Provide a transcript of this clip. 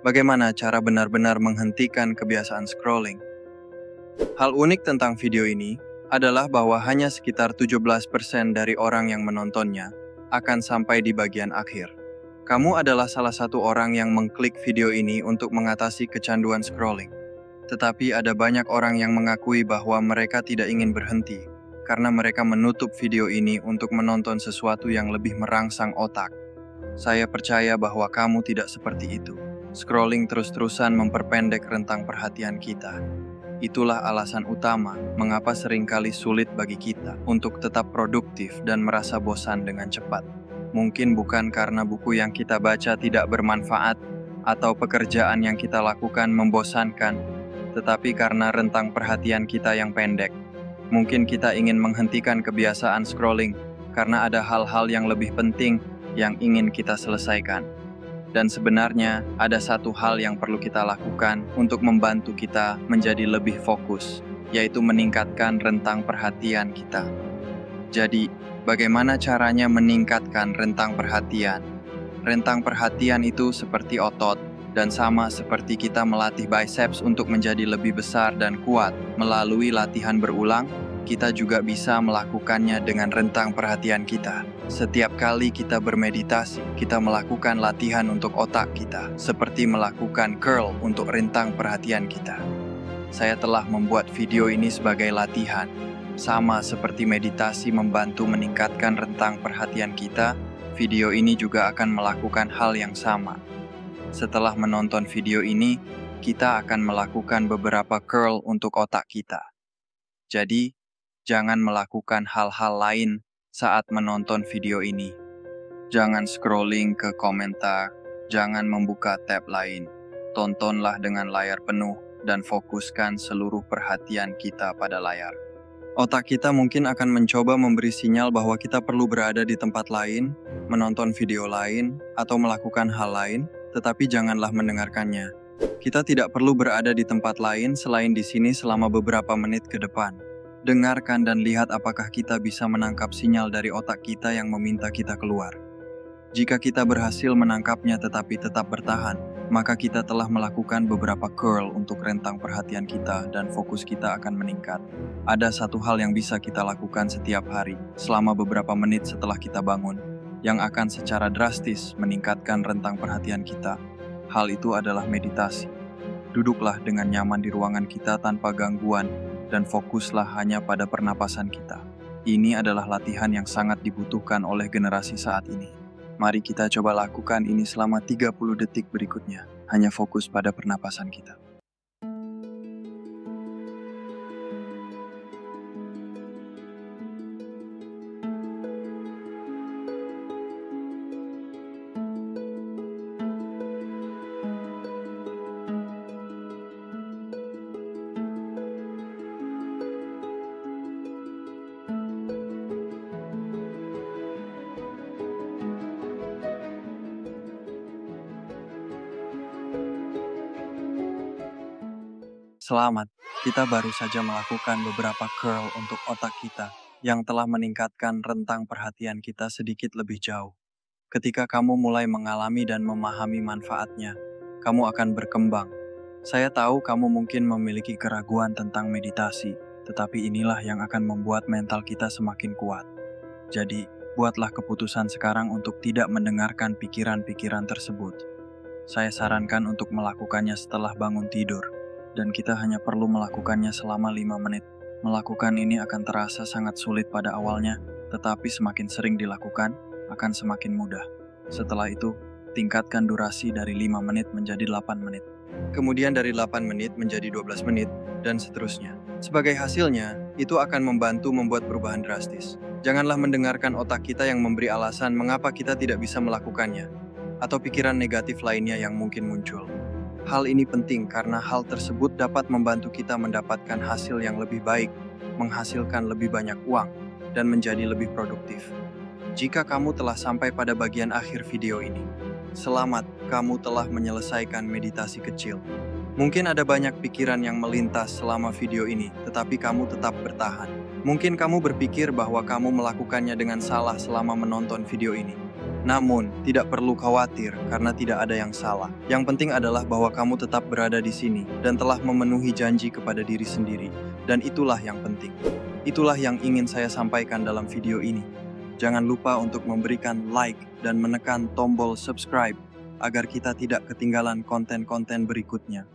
Bagaimana cara benar-benar menghentikan kebiasaan scrolling? Hal unik tentang video ini adalah bahwa hanya sekitar 17% dari orang yang menontonnya akan sampai di bagian akhir. Kamu adalah salah satu orang yang mengklik video ini untuk mengatasi kecanduan scrolling. Tetapi ada banyak orang yang mengakui bahwa mereka tidak ingin berhenti karena mereka menutup video ini untuk menonton sesuatu yang lebih merangsang otak. Saya percaya bahwa kamu tidak seperti itu. Scrolling terus-terusan memperpendek rentang perhatian kita. Itulah alasan utama mengapa seringkali sulit bagi kita untuk tetap produktif dan merasa bosan dengan cepat. Mungkin bukan karena buku yang kita baca tidak bermanfaat atau pekerjaan yang kita lakukan membosankan, tetapi karena rentang perhatian kita yang pendek. Mungkin kita ingin menghentikan kebiasaan scrolling karena ada hal-hal yang lebih penting yang ingin kita selesaikan. Dan sebenarnya ada satu hal yang perlu kita lakukan untuk membantu kita menjadi lebih fokus, yaitu meningkatkan rentang perhatian kita. Jadi, bagaimana caranya meningkatkan rentang perhatian? Rentang perhatian itu seperti otot, dan sama seperti kita melatih biceps untuk menjadi lebih besar dan kuat melalui latihan berulang, kita juga bisa melakukannya dengan rentang perhatian kita. Setiap kali kita bermeditasi, kita melakukan latihan untuk otak kita, seperti melakukan curl untuk rentang perhatian kita. Saya telah membuat video ini sebagai latihan. Sama seperti meditasi membantu meningkatkan rentang perhatian kita, video ini juga akan melakukan hal yang sama. Setelah menonton video ini, kita akan melakukan beberapa curl untuk otak kita. Jadi, jangan melakukan hal-hal lain saat menonton video ini. Jangan scrolling ke komentar, jangan membuka tab lain. Tontonlah dengan layar penuh dan fokuskan seluruh perhatian kita pada layar. Otak kita mungkin akan mencoba memberi sinyal bahwa kita perlu berada di tempat lain, menonton video lain, atau melakukan hal lain, tetapi janganlah mendengarkannya. Kita tidak perlu berada di tempat lain selain di sini selama beberapa menit ke depan. Dengarkan dan lihat apakah kita bisa menangkap sinyal dari otak kita yang meminta kita keluar. Jika kita berhasil menangkapnya tetapi tetap bertahan, maka kita telah melakukan beberapa curl untuk rentang perhatian kita dan fokus kita akan meningkat. Ada satu hal yang bisa kita lakukan setiap hari selama beberapa menit setelah kita bangun, yang akan secara drastis meningkatkan rentang perhatian kita. Hal itu adalah meditasi. Duduklah dengan nyaman di ruangan kita tanpa gangguan, dan fokuslah hanya pada pernapasan kita. Ini adalah latihan yang sangat dibutuhkan oleh generasi saat ini. Mari kita coba lakukan ini selama 30 detik berikutnya, hanya fokus pada pernapasan kita. Selamat, kita baru saja melakukan beberapa curl untuk otak kita yang telah meningkatkan rentang perhatian kita sedikit lebih jauh. Ketika kamu mulai mengalami dan memahami manfaatnya, kamu akan berkembang. Saya tahu kamu mungkin memiliki keraguan tentang meditasi, tetapi inilah yang akan membuat mental kita semakin kuat. Jadi, buatlah keputusan sekarang untuk tidak mendengarkan pikiran-pikiran tersebut. Saya sarankan untuk melakukannya setelah bangun tidur. Dan kita hanya perlu melakukannya selama 5 menit. Melakukan ini akan terasa sangat sulit pada awalnya, tetapi semakin sering dilakukan, akan semakin mudah. Setelah itu, tingkatkan durasi dari 5 menit menjadi 8 menit. Kemudian dari 8 menit menjadi 12 menit, dan seterusnya. Sebagai hasilnya, itu akan membantu membuat perubahan drastis. Janganlah mendengarkan otak kita yang memberi alasan mengapa kita tidak bisa melakukannya, atau pikiran negatif lainnya yang mungkin muncul. Hal ini penting karena hal tersebut dapat membantu kita mendapatkan hasil yang lebih baik, menghasilkan lebih banyak uang, dan menjadi lebih produktif. Jika kamu telah sampai pada bagian akhir video ini, selamat, kamu telah menyelesaikan meditasi kecil. Mungkin ada banyak pikiran yang melintas selama video ini, tetapi kamu tetap bertahan. Mungkin kamu berpikir bahwa kamu melakukannya dengan salah selama menonton video ini. Namun, tidak perlu khawatir karena tidak ada yang salah. Yang penting adalah bahwa kamu tetap berada di sini dan telah memenuhi janji kepada diri sendiri. Dan itulah yang penting. Itulah yang ingin saya sampaikan dalam video ini. Jangan lupa untuk memberikan like dan menekan tombol subscribe agar kita tidak ketinggalan konten-konten berikutnya.